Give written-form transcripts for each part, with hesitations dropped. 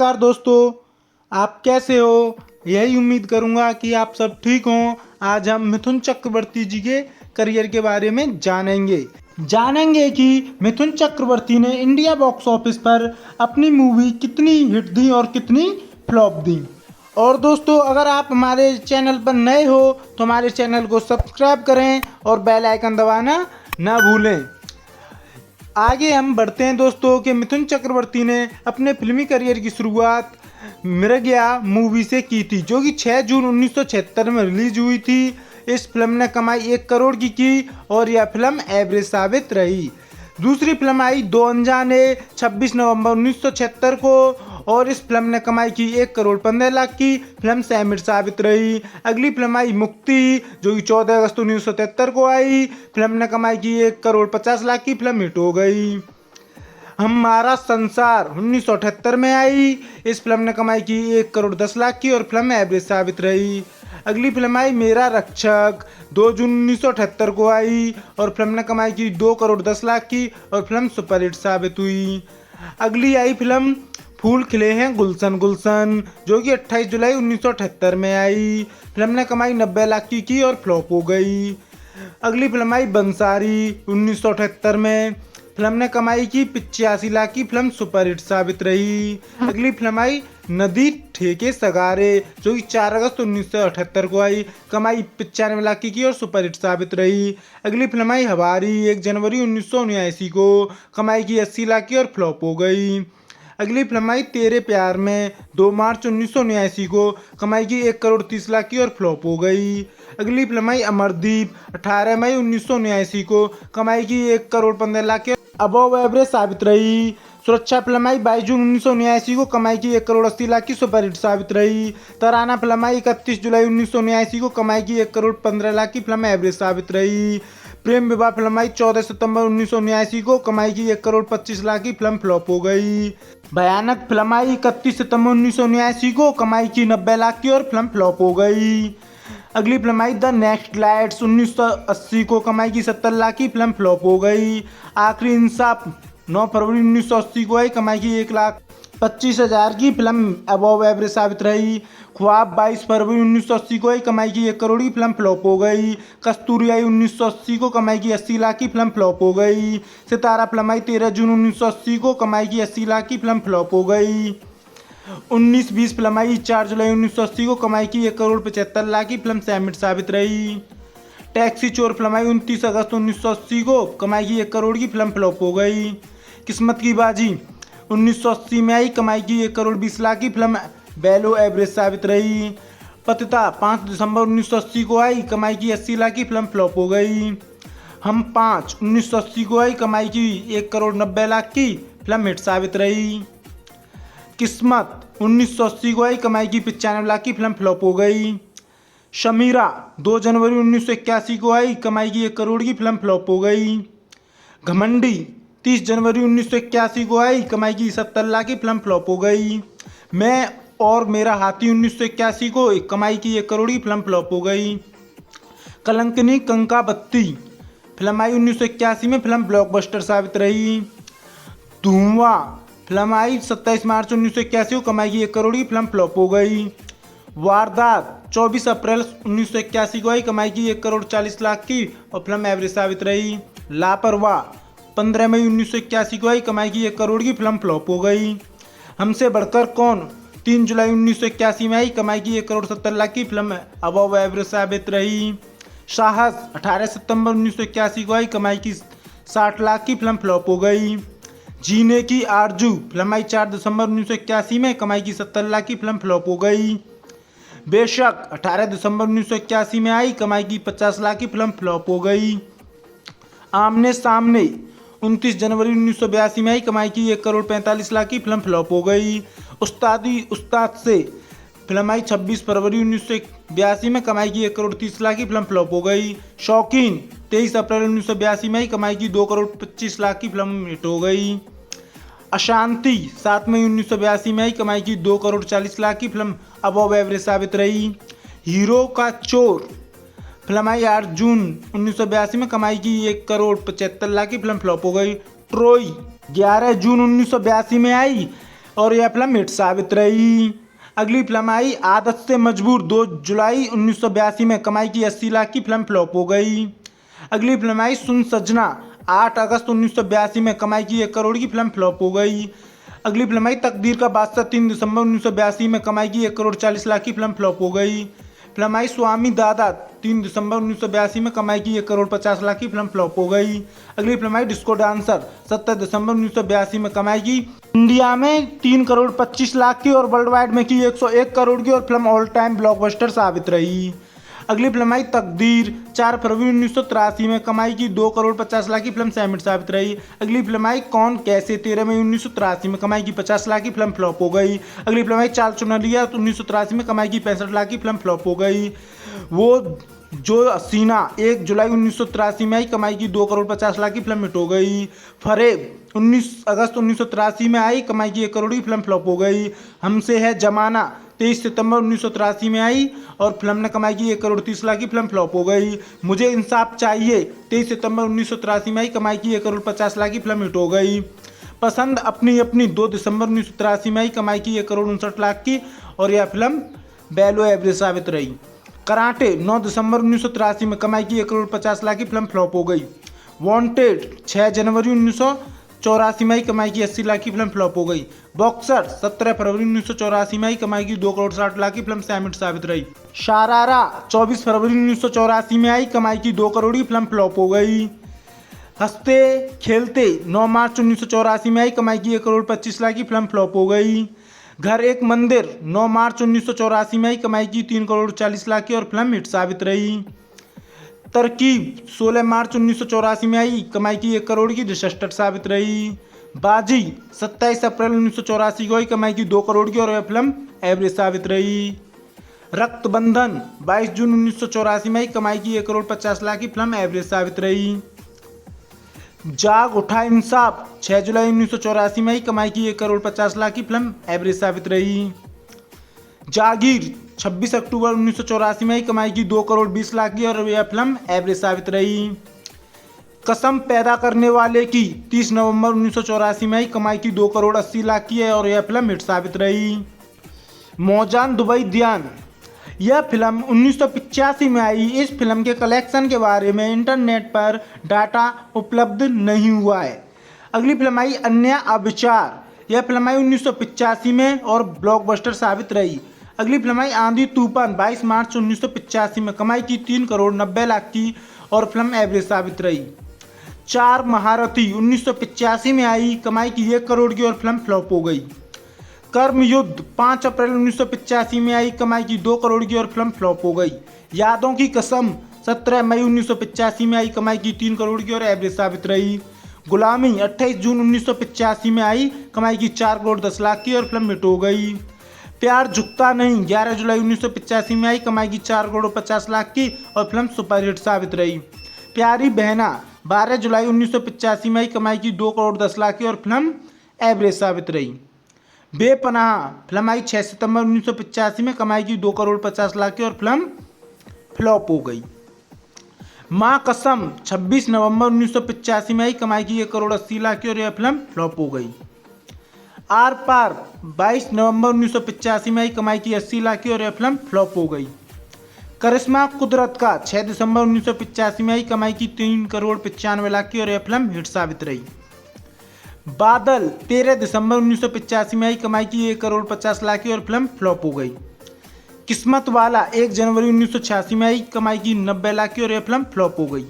नमस्कार दोस्तों, आप कैसे हो? यही उम्मीद करूंगा कि आप सब ठीक हों। आज हम मिथुन चक्रवर्ती जी के करियर के बारे में जानेंगे कि मिथुन चक्रवर्ती ने इंडिया बॉक्स ऑफिस पर अपनी मूवी कितनी हिट दी और कितनी फ्लॉप दी। और दोस्तों, अगर आप हमारे चैनल पर नए हो तो हमारे चैनल को सब्सक्राइब करें और बेल आइकन दबाना ना भूलें। आगे हम बढ़ते हैं दोस्तों कि मिथुन चक्रवर्ती ने अपने फिल्मी करियर की शुरुआत मृगया मूवी से की थी, जो कि 6 जून 1976 में रिलीज हुई थी। इस फिल्म ने कमाई 1 करोड़ की और यह फिल्म एवरेज साबित रही। दूसरी फिल्म आई दो अनजाने 26 नवंबर 1976 को और इस फिल्म ने कमाई की 1 करोड़ 15 लाख की। फिल्म सेमिट साबित रही। अगली फिल्म आई मुक्ति, जो कि 14 अगस्त 1973 को आई। फिल्म ने कमाई की 1 करोड़ 50 लाख की। फिल्म हिट हो गई। हमारा संसार 1978 में आई। इस फिल्म ने कमाई की 1 करोड़ 10 लाख की और फिल्म एवरेज साबित रही। अगली फिल्म आई मेरा रक्षक, 2 जून 1978 को आई और फिल्म ने कमाई की 2 करोड़ 10 लाख की और फिल्म सुपरहिट साबित हुई। अगली आई फिल्म फूल खिले हैं गुलशन गुलशन, जो कि 28 जुलाई 1978 में आई। फिल्म ने कमाई 90 लाख की और फ्लॉप हो गई। अगली फिल्म आई बंसारी 1978 में। फिल्म ने कमाई की 85 लाख की। फिल्म सुपरहिट साबित रही। अगली फिल्म आई नदी ठेके सगारे, जो कि 4 अगस्त 1978 को आई। कमाई 95 लाख की और सुपरहिट साबित रही। अगली फिल्म आई हवारी 1 जनवरी 1979 को। कमाई की 80 लाख की और फ्लॉप हो गई। अगली फिल्म आई तेरे प्यार में 2 मार्च 1979 को। कमाई की 1 करोड़ 30 लाख की और फ्लॉप हो गई। अगली फिल्म आई अमरदीप 18 मई 1979 को। कमाई की 1 करोड़ 15 लाख की अबव एवरेज साबित रही। सुरक्षा फिल्म आई 22 जून 1979 को। कमाई की 1 करोड़ 80 लाख की सुपरहिट साबित रही। तराना फिल्म आई 31 जुलाई 1979 को। कमाई की 1 करोड़ 15 लाख की। फिल्म एवरेज साबित रही। प्रेम विवाह फिल्म आई 14 सितंबर 1979 को। कमाई की 1 करोड़ 25 लाख की। फिल्म फ्लॉप हो गई। भयानक फिल्म आई 31 सितंबर 1979 को। कमाई की 90 लाख की और फिल्म फ्लॉप हो गई। अगली film I the next lights 1980 को। कमाई की 70 लाख की। फिल्म फ्लॉप हो गई। आखिरी इंसाफ 9 फरवरी 1980 को आई। कमाई की 1,25,000 की। फिल्म अबव एवरेज साबित रही। ख्वाब 22 फरवरी 1980 को आई। कमाई की 1 करोड़ की। फिल्म फ्लॉप हो गई। कस्तूरी आई 1980 को। कमाई की 80 लाख की। फिल्म फ्लॉप हो गई। सितारा फिल्म आई 13 जून 1980 को। कमाई की 80 लाख की। फिल्म फ्लॉप हो गई। 1920 फिल्म आई 4 जुलाई 1980 को। कमाई की 1 करोड़ 75 लाख की। फिल्म सेमिट साबित रही। टैक्सी चोर फिल्म आई 29 अगस्त 1980 को। कमाई की 1 करोड़ की। फिल्म फ्लॉप हो गई। किस्मत की बाजी 1980 में आई। कमाई की 1 करोड़ 20 लाख की। फिल्म बेलो एवरेज साबित रही। पतिता 5 दिसंबर 1980 को आई। कमाई की 80 लाख की। फिल्म फ्लॉप हो गई। हम 5 1980 को आई। कमाई की 1 करोड़ 90 लाख की। फिल्म हिट साबित रही। किस्मत 1980 को आई। कमाई की 95 लाख की। फिल्म फ्लॉप हो गई। शमीरा 2 जनवरी 1981 को आई। कमाई की 1 करोड़ की। फिल्म फ्लॉप हो गई। घमंडी 30 जनवरी 1981 को आई। कमाई की 70 लाख की। फिल्म फ्लॉप हो गई। मैं और मेरा हाथी 1981 को। कमाई की 1 करोड़ की। फिल्म फ्लॉप हो गई। कलंकनी कंकाबत्ती फिल्म आई 1981 में। फिल्म ब्लॉकबस्टर साबित रही। धुआं फिल्म आई 27 मार्च 1981 को। कमाई की 1 करोड़ की। फिल्म फ्लॉप हो गई। वारदात 24 अप्रैल 1981 को आई। कमाई की 1 करोड़ 40 लाख की और फिल्म एवरेज साबित रही। लापरवाह 15 मई 1981 को आई। कमाई की 1 करोड़ की। फिल्म फ्लॉप हो गई। हमसे बढ़कर कौन 3 जुलाई 1981 में आई। कमाई की 1 करोड़ 70 लाख की। फिल्म अबव एवरेज साबित रही। साहस 18 सितंबर 1981 को आई। कमाई की 60 लाख की। फिल्म फ्लॉप हो गई। जीने की आरजू फिल्म आई 4 दिसंबर 1981 में। कमाई की 70 लाख की। फिल्म फ्लॉप हो गई। बेशक 18 दिसंबर 1981 में आई। कमाई की 50 लाख की। फिल्म फ्लॉप हो गई। आमने सामने 29 जनवरी 1982 में आई। कमाई की 1 करोड़ 45 लाख की। फिल्म फ्लॉप हो गई। उस्तादी उस्ताद से फिल्म आई 26 फरवरी 1982 में। कमाई की 1 करोड़ 30 लाख की। फिल्म फ्लॉप हो गई। शौकीन 23 अप्रैल 1982 में आई। कमाई की 2 करोड़ 25 लाख की। फिल्म हिट हो गई। अशांति 7 मई 1982 में आई। कमाई की 2 करोड़ 40 लाख की। फिल्म अबव एवरेज साबित रही। हीरो का चोर फिल्म आई 8 जून 1982 में। कमाई की 1 करोड़ 75 लाख की। फिल्म फ्लॉप हो गई। ट्रोई 11 जून 1982 में आई। और यह फिल्म हिट साबित रही। अगली फिल्म आई आदत से मजबूर, 2 जुलाई 1982 में कमाई की 80 लाख की फिल्म फ्लॉप हो गई। अगली फिल्म आई सुन सजना, 8 अगस्त 1982 में कमाई की 1 करोड़ की फिल्म फ्लॉप हो गई। अगली फिल्म आई तकदीर का बादशाह, 3 दिसंबर 1982 में कमाई की 1 करोड़ 40 लाख की फिल्म फ्लॉप हो गई। फिल्म आई स्वामी दादा, 3 दिसंबर 1982 में कमाई की 1 करोड़ 50 लाख की फिल्म फ्लॉप हो गई। अगली फिल्म आई डिस्को डांसर, 17 दिसंबर 1982 में कमाई की इंडिया में 3 करोड़ 25 लाख की और वर्ल्ड वाइड में की 101 करोड़ की और फिल्म ऑल टाइम ब्लॉकबस्टर साबित रही। अगली फिल्म आई तकदीर, 4 फरवरी 1983 में कमाई की 2 करोड़ 50 लाख की फिल्म सैमिट साबित रही। अगली फिल्म आई कौन कैसे, 13 मई 1983 में कमाई की 50 लाख की फिल्म फ्लॉप हो गई। अगली फिल्म आई चाल चुना लिया, 1983 में कमाई की 65 लाख की फिल्म फ्लॉप हो गई। वो जो हसीना, 1 जुलाई 1983 में आई, कमाई की 2 करोड़ 50 लाख की फिल्म हिट हो गई। फरेब, 19 अगस्त 1983 में आई, कमाई की 1 करोड़ की फिल्म फ्लॉप हो गई। हमसे है जमाना, 23 सितंबर 1983 में आई और फिल्म ने कमाई की 1 करोड़ 30 लाख की फिल्म फ्लॉप हो गई। मुझे इंसाफ चाहिए, 23 सितंबर 1983 में आई, कमाई की 1 करोड़ 50 लाख की फिल्म हिट हो गई। पसंद अपनी अपनी, 2 दिसंबर 1983 में आई, कमाई की 1 करोड़ 59 लाख की और यह फिल्म बेलो एवरेज साबित रही। कराटे, 9 दिसंबर 1983 में कमाई की 1 करोड़ 50 लाख की फिल्म फ्लॉप हो गई। वांटेड, 6 जनवरी 1984 में आई, कमाई की 80 लाख की फिल्म फ्लॉप हो गई। बॉक्सर, 17 फरवरी 1984 में आई, कमाई की 2 करोड़ 60 लाख की फिल्म सैमिट साबित रही। शारारा, 24 फरवरी 1984 में आई, कमाई की 2 करोड़ की फिल्म फ्लॉप हो गई। हंसते खेलते, 9 मार्च 1984 में आई, कमाई की 1 करोड़ 25 लाख की फिल्म फ्लॉप हो गई। घर एक मंदिर, 9 मार्च 1984 में आई, कमाई की 3 करोड़ 40 लाख की और फिल्म हिट साबित रही। तरकीब, 16 मार्च 1984 में आई, कमाई की 1 करोड़ की डिजास्टर साबित रही। बाजी, 27 अप्रैल 1984 को आई, कमाई की 2 करोड़ की और यह फिल्म एवरेज साबित रही। रक्तबंधन, 22 जून 1984 में आई, कमाई की 1 करोड़ 50 लाख की फिल्म एवरेज साबित रही। जाग उठा इंसाफ, 6 जुलाई 1984 में आई, कमाई की 1 करोड़ 50 लाख की फिल्म एवरेज साबित रही। जागीर, 26 अक्टूबर 1984 में आई, कमाई की 2 करोड़ 20 लाख की और यह फिल्म एवरेज साबित रही। कसम पैदा करने वाले की, 30 नवंबर 1984 में आई, कमाई की 2 करोड़ 80 लाख की है और यह फिल्म हिट साबित रही। मौजान दुबई ध्यान, यह फिल्म 1985 में आई। इस फिल्म के कलेक्शन के बारे में इंटरनेट पर डाटा उपलब्ध नहीं हुआ है। अगली फिल्म आई अन्य अविचार, यह फिल्म आई 1985 में और ब्लॉकबस्टर साबित रही। अगली फिल्म आई आंधी तूफान, 22 मार्च 1985 में, कमाई की 3 करोड़ 90 लाख की और फिल्म एवरेज साबित रही। चार महारथी, 1985 में आई, कमाई की 1 करोड़ की और फिल्म फ्लॉप हो गई। कर्मयुद्ध, 5 अप्रैल 1985 में आई, कमाई की 2 करोड़ की और फिल्म फ्लॉप हो गई। यादों की कसम, 17 मई 1985 में आई, कमाई की 3 करोड़ की और एवरेज साबित रही। गुलामी, 28 जून 1985 में आई, कमाई की 4 करोड़ 10 लाख की और फिल्म हिट हो गई। प्यार झुकता नहीं, 11 जुलाई 1985 में आई, कमाई की 4 करोड़ 50 लाख की और फिल्म सुपरहिट साबित रही। प्यारी बहना, 12 जुलाई 1985 में आई, कमाई की 2 करोड़ 10 लाख की और फिल्म एवरेज साबित रही। बेपनाह, फिल्म आई 6 सितंबर 1985 में, कमाई की 2 करोड़ 50 लाख की और फिल्म फ्लॉप हो गई। माँ कसम, 26 नवंबर 1985 में आई, कमाई की 1 करोड़ 80 लाख की और यह फिल्म फ्लॉप हो गई। आर पार, 22 नवंबर 1985 में आई, कमाई की 80 लाख की और यह फिल्म फ्लॉप हो गई। करिश्मा कुदरत का, 6 दिसंबर 1985 में आई, कमाई की 3 करोड़ 95 लाख की और यह फिल्म हिट साबित रही। बादल, 13 दिसंबर 1985 में आई, कमाई की 1 करोड़ 50 लाख की और फिल्म फ्लॉप हो गई। किस्मत वाला, 1 जनवरी 1986 में आई, कमाई की 90 लाख की और यह फिल्म फ्लॉप हो गई।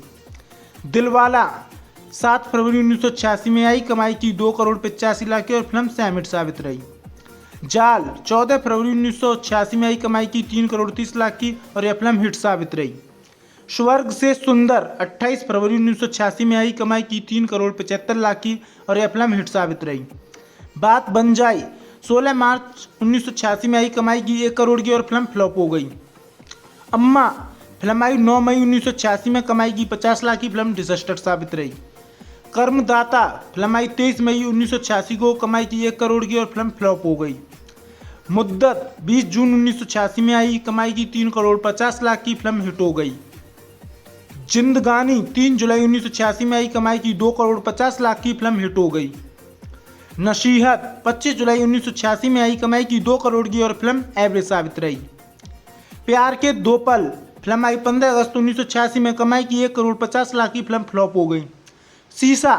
दिलवाला, 7 फरवरी 1986 में आई, कमाई की 2 करोड़ 85 लाख की और फिल्म सैमिट साबित रही। जाल, 14 फरवरी 1986 में आई, कमाई की 3 करोड़ 30 लाख की और यह फिल्म हिट साबित रही। स्वर्ग से सुंदर, 28 फरवरी 1986 में आई, कमाई की 3 करोड़ 75 लाख की और यह फिल्म हिट साबित रही। बात बन जाए, 16 मार्च 1986 में आई, कमाई की 1 करोड़ की और फिल्म फ्लॉप हो गई। अम्मा, फिल्म आई 9 मई 1986 में, कमाई की 50 लाख की फिल्म डिजास्टर साबित रही। कर्मदाता, फिल्म आई 23 मई 1986 को, कमाई की 1 करोड़ की और फिल्म फ्लॉप हो गई। मुद्दत, 20 जून 1986 में आई, कमाई की 3 करोड़ 50 लाख की फिल्म हिट हो गई। जिंदगानी, 3 जुलाई 1986 में आई, कमाई की 2 करोड़ 50 लाख की फिल्म हिट हो गई। नसीहत 25 जुलाई 1986 में आई, कमाई की 2 करोड़ की और फिल्म एवरेज साबित रही। प्यार के दो पल फिल्म आई 15 अगस्त 1986 में, कमाई की 1 करोड़ 50 लाख की फिल्म फ्लॉप हो गई। शीशा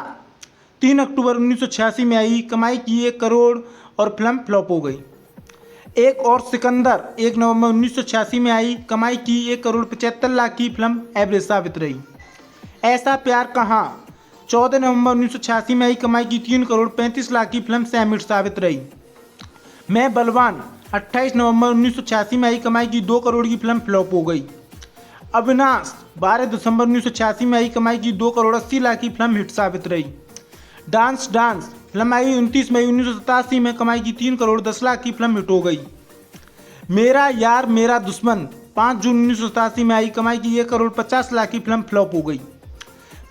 3 अक्टूबर 1986 में आई, कमाई की 1 करोड़ और फिल्म फ्लॉप हो गई। एक और सिकंदर 1 नवंबर 1986 में आई, कमाई की 1 करोड़ 75 लाख की फिल्म एवरेज साबित रही। ऐसा प्यार कहाँ 14 नवंबर 1986 में आई, कमाई की 3 करोड़ 35 लाख की फिल्म सैम हिट साबित रही। मैं बलवान 28 नवंबर 1986 में आई, कमाई की 2 करोड़ की फिल्म फ्लॉप हो गई। अविनाश 12 दिसंबर 1986 में आई, कमाई की 2 करोड़ 80 लाख की फिल्म हिट साबित रही। डांस फिल्म आई 29 मई 1987 में, कमाई की 3 करोड़ 10 लाख की फिल्म हिट हो गई। मेरा यार मेरा दुश्मन 5 जून 1987 में आई, कमाई की 1 करोड़ 50 लाख की फिल्म फ्लॉप हो गई।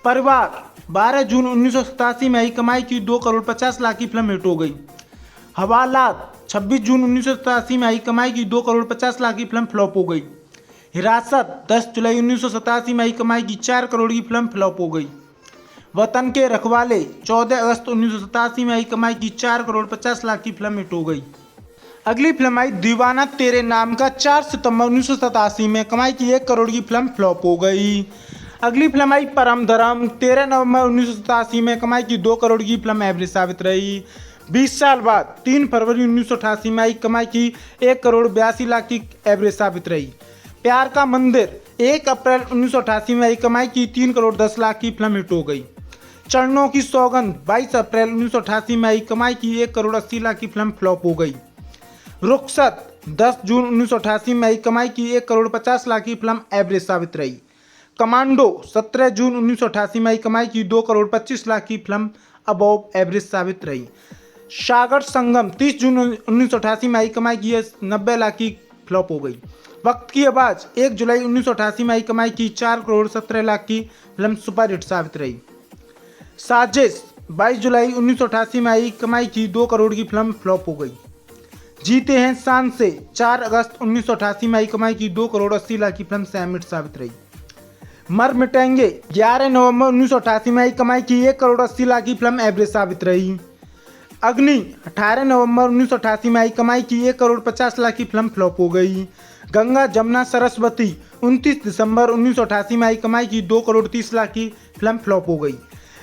परिवार 12 जून 1987 में आई, कमाई की 2 करोड़ 50 लाख की फिल्म हिट हो गई। हवालात 26 जून 1987 में आई, कमाई की 2 करोड़ 50 लाख की फिल्म फ्लॉप हो गई। हिरासत 10 जुलाई 1987 में आई, कमाई की 4 करोड़ की फिल्म फ्लॉप हो गई। वतन के रखवाले 14 अगस्त 1987 में आई, कमाई की 4 करोड़ 50 लाख की फिल्म हिट हो गई। अगली फिल्म आई दीवाना तेरे नाम का 4 सितंबर 1987 में, कमाई की 1 करोड़ की फिल्म फ्लॉप हो गई। अगली फिल्म आई परम धर्म 13 नवंबर 1987 में, कमाई की 2 करोड़ की फिल्म एवरेज साबित रही। 20 साल बाद 3 फरवरी 1988 में आई, कमाई की 1 करोड़ 82 लाख की एवरेज साबित रही। प्यार का मंदिर 1 अप्रैल 1988 में आई, कमाई की 3 करोड़ 10 लाख की फिल्म हिट हो गई। चरणों की सौगंध 22 अप्रैल 1988 में आई, कमाई की 1 करोड़ 80 लाख की फिल्म फ्लॉप हो गई। रुखसत 10 जून 1988 में आई, कमाई की 1 करोड़ 50 लाख की फिल्म एवरेज साबित रही। कमांडो 17 जून 1988 में आई, कमाई की 2 करोड़ 25 लाख की फिल्म अबव एवरेज साबित रही। सागर संगम 30 जून 1988 में आई, कमाई की 90 लाख की फ्लॉप हो गई। वक्त की आवाज़ 1 जुलाई 1988 में आई, कमाई की 4 करोड़ 17 लाख की फिल्म सुपर हिट साबित रही। साजिश 22 जुलाई 1988 में आई, कमाई की 2 करोड़ की फिल्म फ्लॉप हो गई। जीते हैं शान से 4 अगस्त 1988 में आई, कमाई की 2 करोड़ 80 लाख की फिल्म सैम हिट साबित रही। मर मिटेंगे 11 नवंबर 1988 में आई, कमाई की 1 करोड़ 80 लाख की फिल्म एवरेज साबित रही। अग्नि 18 नवंबर 1988 में आई, कमाई की 1 करोड़ 50 लाख की फिल्म फ्लॉप हो गई। गंगा जमुना सरस्वती 29 दिसंबर 1988 में आई, कमाई की 2 करोड़ 30 लाख की फिल्म फ्लॉप हो गई।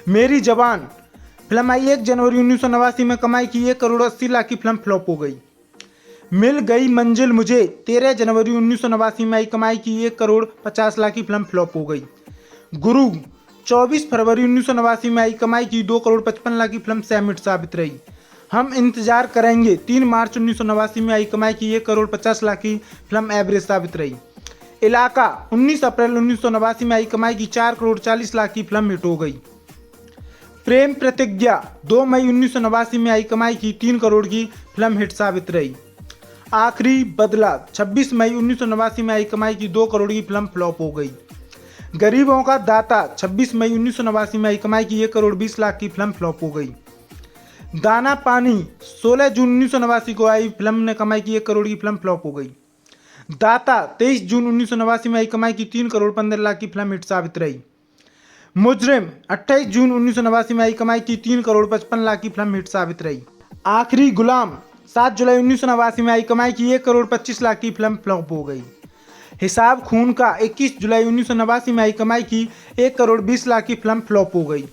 मेरी जवान फिल्म आई 1 जनवरी 1989 में, कमाई की 1 करोड़ 80 लाख की फिल्म फ्लॉप हो गई। मिल गई मंजिल मुझे 13 जनवरी 1989 में आई, कमाई की 1 करोड़ 50 लाख की फिल्म फ्लॉप हो गई। गुरु 24 फरवरी 1989 में आई, कमाई की 2 करोड़ 55 लाख की फिल्म सैम हिट साबित रही। हम इंतजार करेंगे 3 मार्च 1989 में आई, कमाई की 1 करोड़ 50 लाख की फिल्म एवरेज साबित रही। इलाका 19 अप्रैल 1989 में आई, कमाई की 4 करोड़ 40 लाख की फिल्म हिट हो गई। प्रेम प्रतिज्ञा 2 मई 1989 में आई, कमाई की 3 करोड़ की फिल्म हिट साबित रही। आखिरी बदला 26 मई 1989 में आई, कमाई की 2 करोड़ की फिल्म फ्लॉप हो गई। गरीबों का दाता 26 मई 1989 में आई, कमाई की 1 करोड़ 20 लाख की फिल्म फ्लॉप हो गई। दाना पानी 16 जून 1989 को आई, फिल्म ने कमाई की 1 करोड़ की फिल्म फ्लॉप हो गई। दाता 23 जून 1989 में आई, कमाई की 3 करोड़ 15 लाख की फिल्म हिट साबित रही। मुजरिम 28 जून 1989 में आई, कमाई की 3 करोड़ 55 लाख की फिल्म हिट साबित रही। आखिरी गुलाम 7 जुलाई 1989 में आई, कमाई की 1 करोड़ 25 लाख की फिल्म फ्लॉप हो गई। हिसाब खून का 21 जुलाई 1989 में आई, कमाई की 1 करोड़ 20 लाख की फिल्म फ्लॉप हो गई।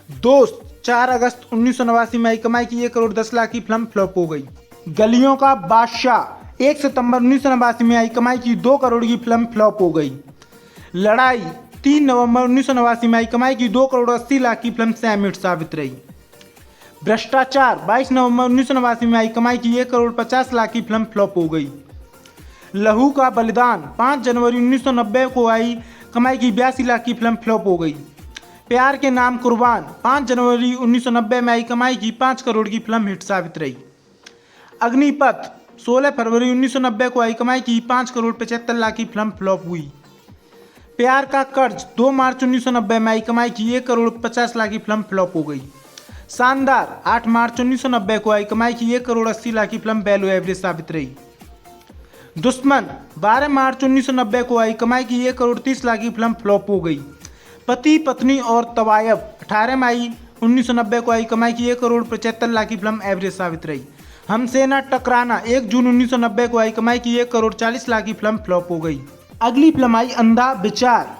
दोस्त 4 अगस्त 1989 में आई, कमाई की 1 करोड़ 10 लाख की फिल्म फ्लॉप हो गई। गलियों का बादशाह 1 सितंबर 1989 में आई, कमाई की 2 करोड़ की फिल्म फ्लॉप हो गई। लड़ाई 3 नवंबर 1989 में आई, कमाई की 2 करोड़ 80 लाख की फिल्म सैम हिट साबित रही। भ्रष्टाचार 22 नवंबर 1989 में आई, कमाई की 1 करोड़ 50 लाख की फिल्म फ्लॉप हो गई। लहू का बलिदान 5 जनवरी 1990 को आई, कमाई की 82 लाख की फिल्म फ्लॉप हो गई। प्यार के नाम कुर्बान 5 जनवरी 1990 में आई, कमाई की 5 करोड़ की फिल्म हिट साबित रही। अग्निपथ 16 फरवरी 1990 को आई, कमाई की 5 करोड़ 75 लाख की फिल्म फ्लॉप हुई। प्यार का कर्ज 2 मार्च 1990 में आई, कमाई की 1 करोड़ 50 लाख की फिल्म फ्लॉप हो गई। शानदार 8 मार्च 1990 को आई, कमाई की 1 करोड़ 80 लाख की फिल्म वैल्यू एवरेज साबित रही। दुश्मन 12 मार्च 1990 को आई, कमाई की 1 करोड़ 30 लाख की फिल्म फ्लॉप हो गई। पति पत्नी और तवायब 18 मई 1990 को आई कमाई की 1 करोड़ 75 लाख की फिल्म एवरेज साबित रही। हमसे न टकराना 1 जून 1990 को आई कमाई की 1 करोड़ 40 लाख की फिल्म फ्लॉप हो गई। अगली फिल्म आई अंधा विचार।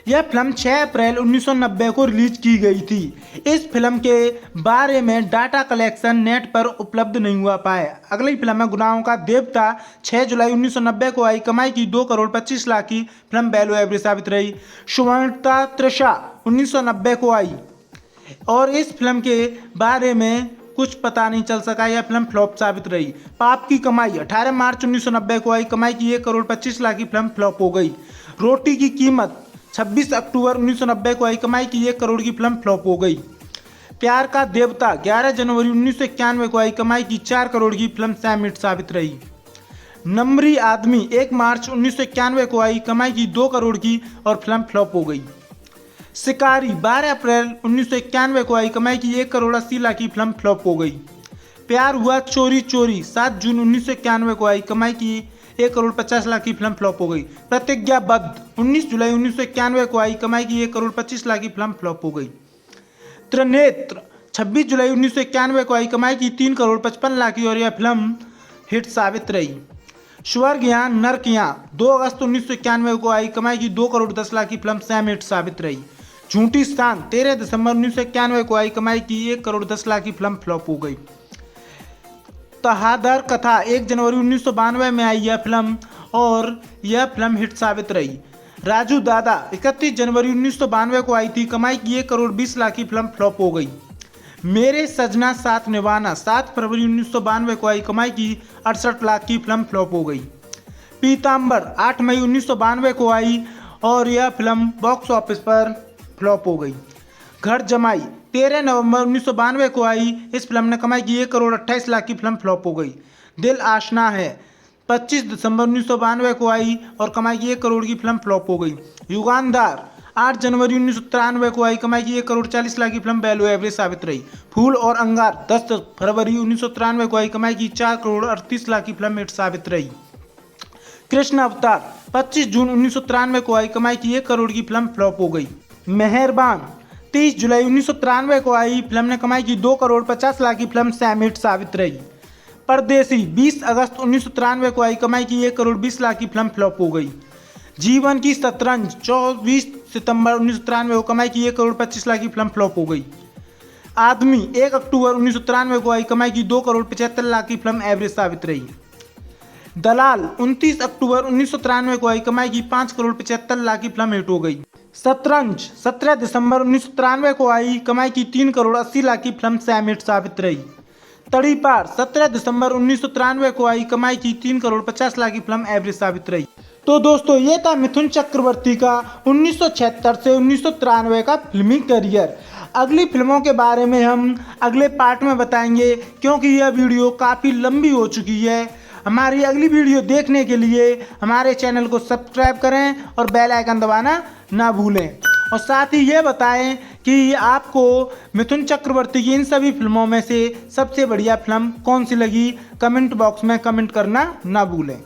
यह फिल्म 6 अप्रैल 1990 को रिलीज की गई थी। इस फिल्म के बारे में डाटा कलेक्शन नेट पर उपलब्ध नहीं हुआ पाए। अगली फिल्म है गुनाहों का देवता। 6 जुलाई 1990 को आई कमाई की 2 करोड़ 25 लाख की फिल्म वैल्यू एवरेज साबित रही। सुवर्णता तृषा 1990 को आई और इस फिल्म के बारे में कुछ पता नहीं चल सका, यह फिल्म फ्लॉप साबित रही। पाप की कमाई 18 मार्च 1990 को आई कमाई की 1 करोड़ 25 लाख की फिल्म फ्लॉप हो गई। रोटी की कीमत 26 अक्टूबर 1990 को आई कमाई की 1 करोड़ की फिल्म फ्लॉप हो गई। प्यार का देवता 11 जनवरी 1991 को आई कमाई की 4 करोड़ की फिल्म सैम हिट साबित रही। नंबरी आदमी 1 मार्च 1991 को आई कमाई की 2 करोड़ की और फिल्म फ्लॉप हो गई। शिकारी 12 अप्रैल 1991 को आई कमाई की 1 करोड़ 80 लाख की फिल्म फ्लॉप हो गई। प्यार हुआ चोरी चोरी 7 जून 1991 को आई कमाई की 1 करोड़ 50 लाख की फिल्म फ्लॉप हो गई। प्रतिज्ञाबद्ध 19 जुलाई 1991 को आई कमाई की 1 करोड़ 25 लाख की फिल्म फ्लॉप हो गई। त्रिनेत्र 26 जुलाई 1991 को आई कमाई की 3 करोड़ 55 लाख की और यह फिल्म हिट साबित रही। स्वर्ग यहाँ नर्क यहाँ 2 अगस्त 1991 को आई कमाई की 2 करोड़ 10 लाख की फिल्म सैम हिट साबित रही। झूठी स्थान 13 दिसंबर 1991 को आई कमाई की 1 करोड़ 10 लाख की फिल्म फ्लॉप हो गई। तहादर कथा 1 जनवरी 1992 में आई यह फिल्म और यह फिल्म हिट साबित रही। राजू दादा 31 जनवरी 1992 को आई थी, कमाई की 1 करोड़ 20 लाख की फिल्म फ्लॉप हो गई। मेरे सजना साथ निभाना 7 फरवरी 1992 को आई कमाई की 68 लाख की फिल्म फ्लॉप हो गई। पीताम्बर 8 मई 1992 को आई और यह फिल्म बॉक्स ऑफिस पर फ्लॉप हो गई। घर जमाई 13 नवंबर 1992 को आई, इस फिल्म ने कमाई की 1 करोड़ 28 लाख की फिल्म फ्लॉप हो गई। दिल आशना है 25 दिसंबर 1992 को आई और कमाई की 1 करोड़ की फिल्म फ्लॉप हो गई। युगानदार 8 जनवरी 1993 को आई, कमाई की 1 करोड़ 40 लाख की फिल्म वैल्यू एवरेज साबित रही। फूल और अंगार 10 फरवरी 1993 को आई, कमाई की 4 करोड़ 38 लाख की फिल्म हिट साबित रही। कृष्ण अवतार 25 जून 1993 को आई, कमाई की 1 करोड़ की फिल्म फ्लॉप हो गई। मेहरबान 30 जुलाई 1993 को आई, फिल्म ने कमाई की 2 करोड़ 50 लाख की फिल्म सैम हिट साबित रही। परदेसी 20 अगस्त 1993 को आई, कमाई की 1 करोड़ 20 लाख की फिल्म फ्लॉप हो गई। जीवन की शतरंज 24 सितंबर 1993 को कमाई की 1 करोड़ 25 लाख की फिल्म फ्लॉप हो गई। आदमी 1 अक्टूबर 1993 को आई, कमाई की 2 करोड़ 75 लाख की फिल्म एवरेज साबित रही। दलाल 29 अक्टूबर 1993 को आई, कमाई की 5 करोड़ 75 लाख की फिल्म हिट हो गई। शतरंज 17 दिसंबर 1993 को आई, कमाई की 3 करोड़ 80 लाख की फिल्म सैम हिट साबित रही। तड़ीपार 17 दिसंबर 1993 को आई, कमाई की 3 करोड़ 50 लाख की फिल्म एवरेज साबित रही। तो दोस्तों ये था मिथुन चक्रवर्ती का 1976 से 1993 का फिल्मी करियर। अगली फिल्मों के बारे में हम अगले पार्ट में बताएंगे, क्योंकि यह वीडियो काफ़ी लंबी हो चुकी है। हमारी अगली वीडियो देखने के लिए हमारे चैनल को सब्सक्राइब करें और बेल आइकन दबाना ना भूलें, और साथ ही ये बताएं कि आपको मिथुन चक्रवर्ती की इन सभी फिल्मों में से सबसे बढ़िया फिल्म कौन सी लगी। कमेंट बॉक्स में कमेंट करना ना भूलें।